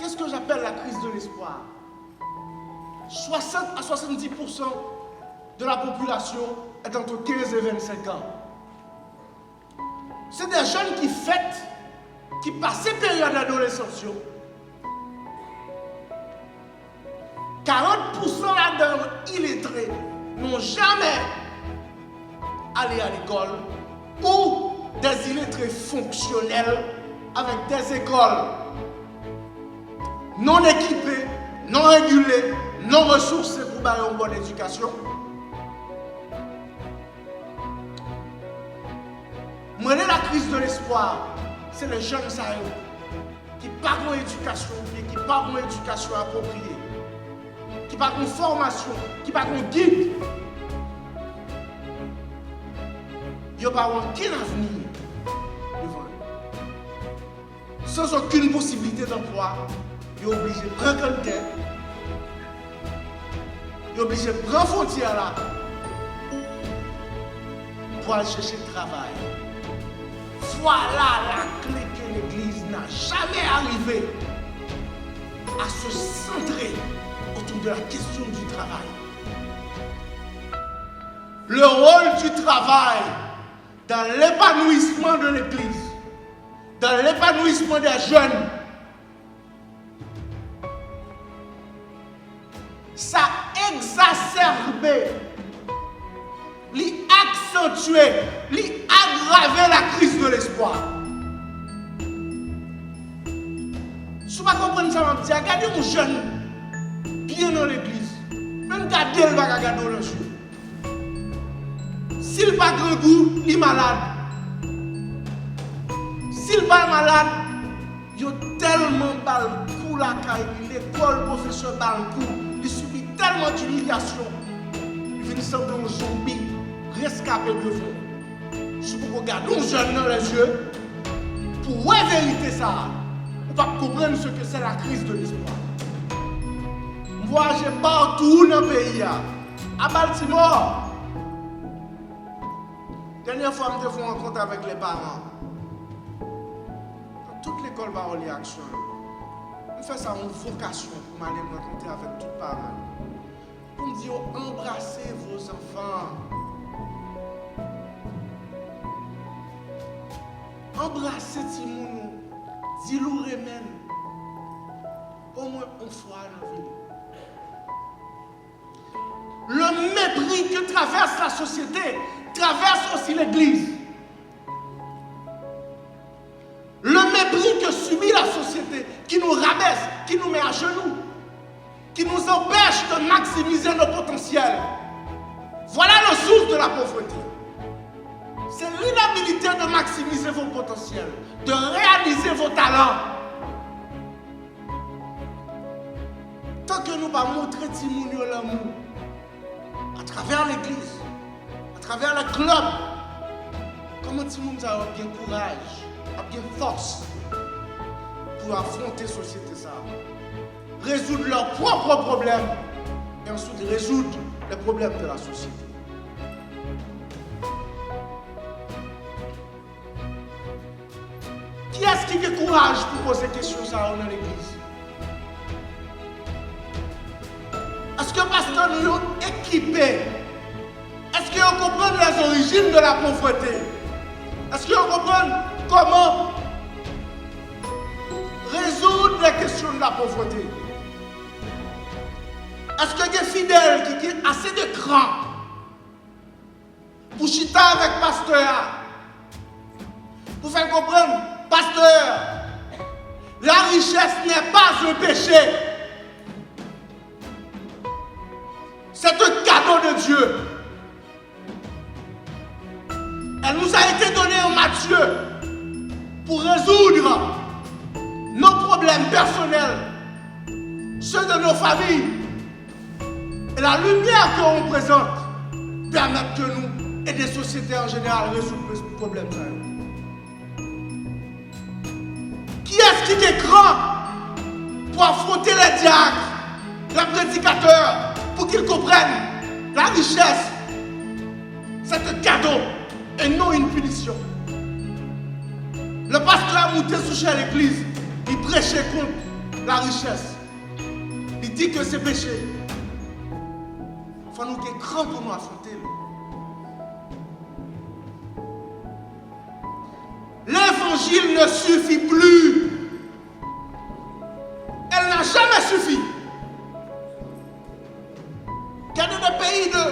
Qu'est-ce que j'appelle la crise de l'espoir? 60 à 70% de la population est entre 15 et 25 ans. C'est des jeunes qui fêtent, qui passent ces périodes d'adolescence. 40% là-dedans illettrés n'ont jamais allé à l'école, ou des illettrés fonctionnels avec des écoles non équipées, non régulées, non ressourcées pour avoir une bonne éducation. Mener la crise de l'espoir, c'est les jeunes qui n'ont pas d'éducation, qui n'ont pas d'éducation appropriée, qui n'ont pas de formation, qui n'ont pas de guide. Ils n'ont pas aucun avenir devant eux. Sans aucune possibilité d'emploi, ils sont obligés de prendre quelqu'un, ils sont obligés de prendre frontière là pour aller chercher le travail. Voilà la clé que l'Église n'a jamais arrivé à se centrer autour de la question du travail. Le rôle du travail dans l'épanouissement de l'Église, dans l'épanouissement des jeunes, ça a exacerbé, accentué, aggravé la crise de l'espoir. Si vous ne comprenez pas ça, regardez un jeune bien dans l'église, même regardez le va regarder dans le yeux. S'il n'a pas grand goût, il est malade. S'il n'est pas malade, il a tellement bal coup la caille, l'école, professeur bal coup, il subit tellement d'humiliation, il finit semblant un zombie rescapé de vous. Si vous regardez un jeune dans les yeux, pour la vérité ça, vous ne pouvez pas comprendre ce que c'est la crise de l'espoir. Moi, j'ai partout dans le pays, à Baltimore. Dernière fois, je me suis rencontré avec les parents. Dans toute l'école Parole et Action, je fais ça en vocation pour m'aller me rencontrer avec tous les parents. Pour me dire, embrassez vos enfants. Embrassez Timounou. Dis-le remède. Au moins une fois dans la vie. Le mépris que traverse la société traverse aussi l'Église. Le mépris que subit la société, qui nous rabaisse, qui nous met à genoux, qui nous empêche de maximiser nos potentiels. Voilà la source de la pauvreté. C'est l'inhabilité de maximiser vos potentiels, de réaliser vos talents. Tant que nous ne pas montrer Timounio l'amour, à travers l'église, à travers le club, comment Timounio a bien courage, a bien force pour affronter la société, ça, résoudre leurs propres problèmes et ensuite résoudre les problèmes de la société. Qui est-ce qui a courage pour poser question ça dans l'église? Est-ce que pasteur nous sommes équipés? Est-ce qu'on comprend les origines de la pauvreté? Est-ce qu'on comprend comment résoudre les questions de la pauvreté? Est-ce qu'il y a des fidèles qui ont assez de cran pour chiter avec pasteur? Pour faire comprendre, pasteur, la richesse n'est pas un péché. C'est un cadeau de Dieu. Elle nous a été donnée en Matthieu pour résoudre nos problèmes personnels, ceux de nos familles. Et la lumière qu'on présente permet que nous et des sociétés en général résoudre ce problème. Qui est-ce qui est grand pour affronter les diacres, les prédicateurs, pour qu'ils comprennent la richesse? C'est un cadeau et non une punition. Le pasteur a monté sous à l'église, il prêchait contre la richesse. Il dit que c'est péché. Il faut nous qu'il y ait cran pour nous affronter. L'évangile ne suffit plus. Elle n'a jamais suffi. Regardez des pays de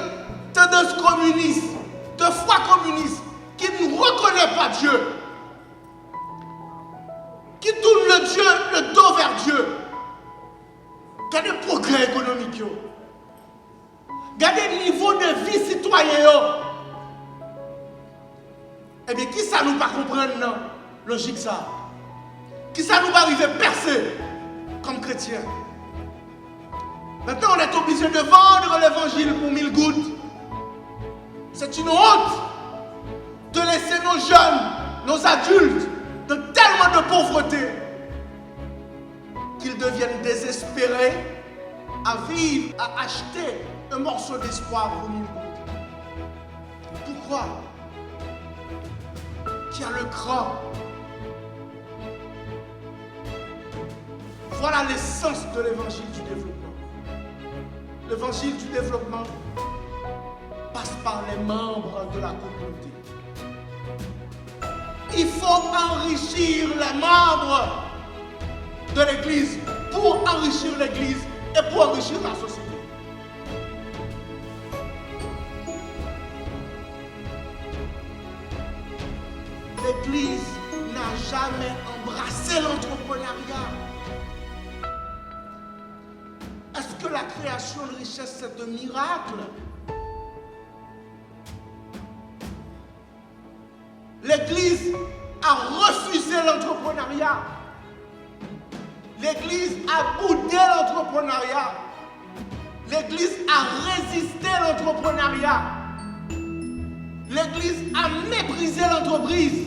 tendance communiste, de foi communiste, qui ne reconnaissent pas Dieu, qui tournent le dos vers Dieu. Regardez le progrès économique. Regardez le niveau de vie citoyen. Eh bien, qui ça nous pas comprendre, non? Logique ça. Qui ça nous va arriver percer comme chrétien? Maintenant, on est obligé de vendre l'évangile pour 1000 gouttes. C'est une honte de laisser nos jeunes, nos adultes, de tellement de pauvreté qu'ils deviennent désespérés à vivre, à acheter un morceau d'espoir pour 1000 gouttes. Pourquoi? Qui a le cran. Voilà l'essence de l'évangile du développement. L'évangile du développement passe par les membres de la communauté. Il faut enrichir les membres de l'Église pour enrichir l'Église et pour enrichir la société. L'Église n'a jamais embrassé l'entrepreneuriat. Est-ce que la création de richesse c'est un miracle? L'Église a refusé l'entrepreneuriat. L'Église a boudé l'entrepreneuriat. L'Église a résisté à l'entrepreneuriat. L'Église a méprisé l'entreprise.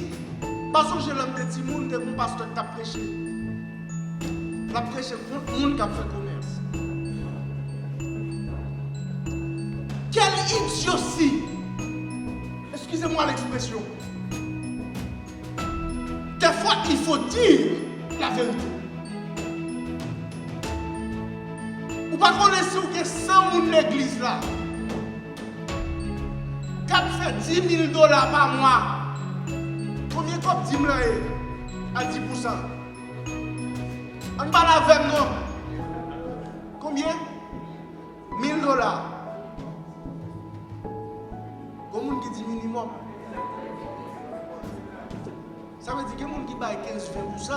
Parce que j'ai l'homme de Timoun, de mon pasteur qui a prêché. Il a prêché contre le monde qui a fait commerce. Quelle idiotie! Excusez-moi l'expression. Des fois, il faut dire la vérité. Vous ne connaissez pas que 100 personnes de l'église là, qui fait $10 000 par mois, combien de 10 000 à 10%? On va la faire, non? Combien? $1000. Combien qui dit minimum? Ça veut dire que les gens qui baillent 15-20%,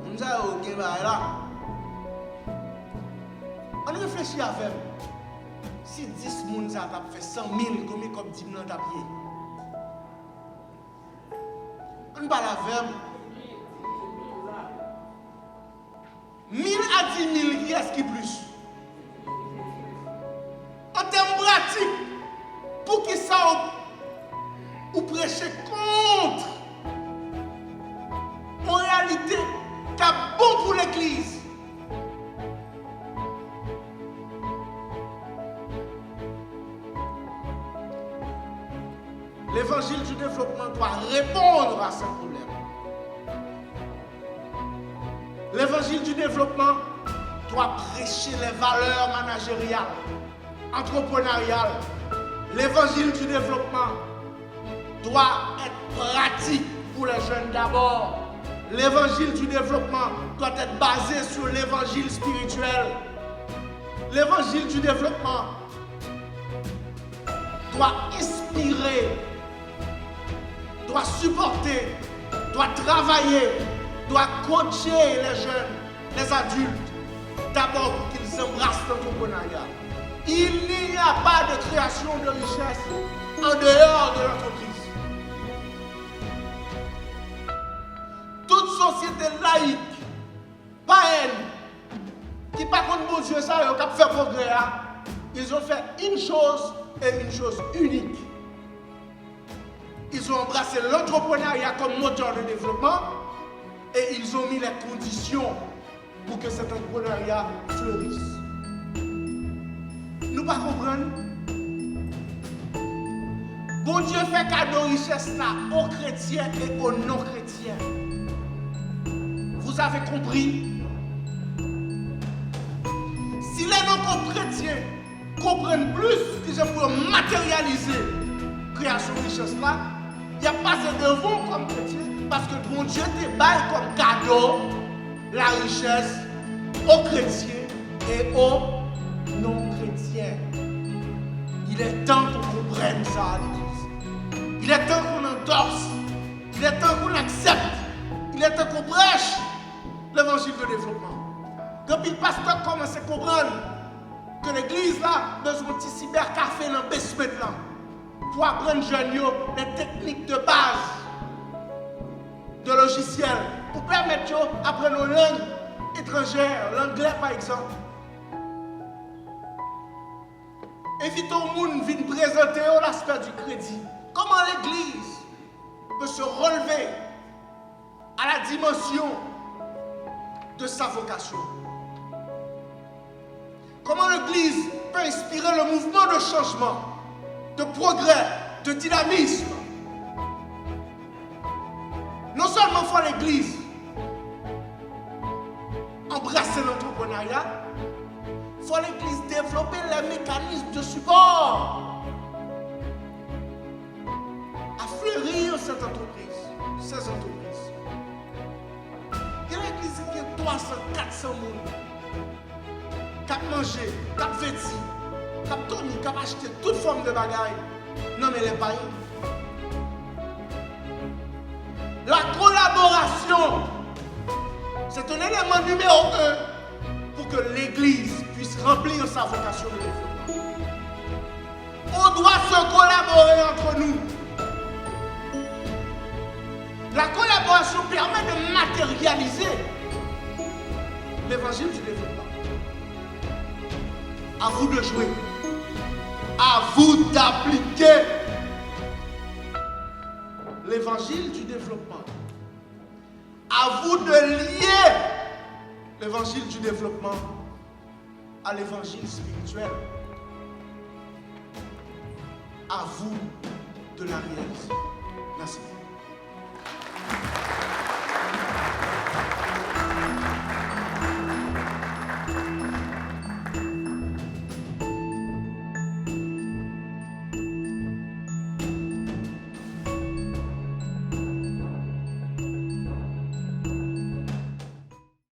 on a aucun bail là. On réfléchit à faire. Si 10 personnes ont fait 100 000, combien comme 10 000 ont payé? On va la faire. 1000 à 10 000, qui est-ce qui plus? En termes pratiques, pour qui ça ou prêcher contre en réalité qui est bon pour l'église. L'évangile du développement doit répondre à ce problème. L'évangile du développement doit prêcher les valeurs managériales, entrepreneuriales. L'évangile du développement doit être pratique pour les jeunes d'abord. L'évangile du développement doit être basé sur l'évangile spirituel. L'évangile du développement doit inspirer, doit supporter, doit travailler, doit coacher les jeunes, les adultes, d'abord pour qu'ils embrassent l'entrepreneuriat. Il n'y a pas de création de richesse en dehors de l'entreprise. Toute société laïque, païenne, qui par contre bon Dieu ça, ils ont fait progrès, ils ont fait une chose et une chose unique. Ils ont embrassé l'entrepreneuriat comme moteur de développement et ils ont mis les conditions pour que cet entrepreneuriat fleurisse. Nous ne comprenons pas. Bon Dieu fait cadeau richesse là aux chrétiens et aux non-chrétiens. Vous vous avez compris. Si les non-chrétiens comprennent plus que je peux matérialiser la création de richesse là, il n'y a pas de devoir comme chrétien parce que bon Dieu te baille comme cadeau la richesse aux chrétiens et aux non-chrétiens. Il est temps qu'on comprenne ça à l'église. Il est temps qu'on endorse. Il est temps qu'on accepte. Il est temps qu'on prêche l'évangile de développement. Depuis le pasteur commence à comprendre que l'église là besoin de cybercafé dans le basement là pour apprendre jeunes les techniques de base de logiciels pour permettre d'apprendre nos langues étrangères, l'anglais par exemple. Évitons au monde de présenter l'aspect du crédit. Comment l'église peut se relever à la dimension de sa vocation. Comment l'église peut inspirer le mouvement de changement, de progrès, de dynamisme. Non seulement faut l'église embrasser l'entrepreneuriat, il faut l'église développer les mécanismes de support à fleurir cette entreprise, ces entreprises. Il y a l'église qui a 300, 400 personnes qui a mangé, qui a vêtu, qui a tourné, qui a acheté toute forme de bagaille. Non mais les pays. La collaboration, c'est un élément numéro 1 pour que l'église puisse remplir sa vocation de développement. On doit se collaborer entre nous. La collaboration permet de matérialiser l'évangile du développement. À vous de jouer. À vous d'appliquer l'évangile du développement. À vous de lier l'évangile du développement à l'évangile spirituel. À vous de la réaliser. Merci.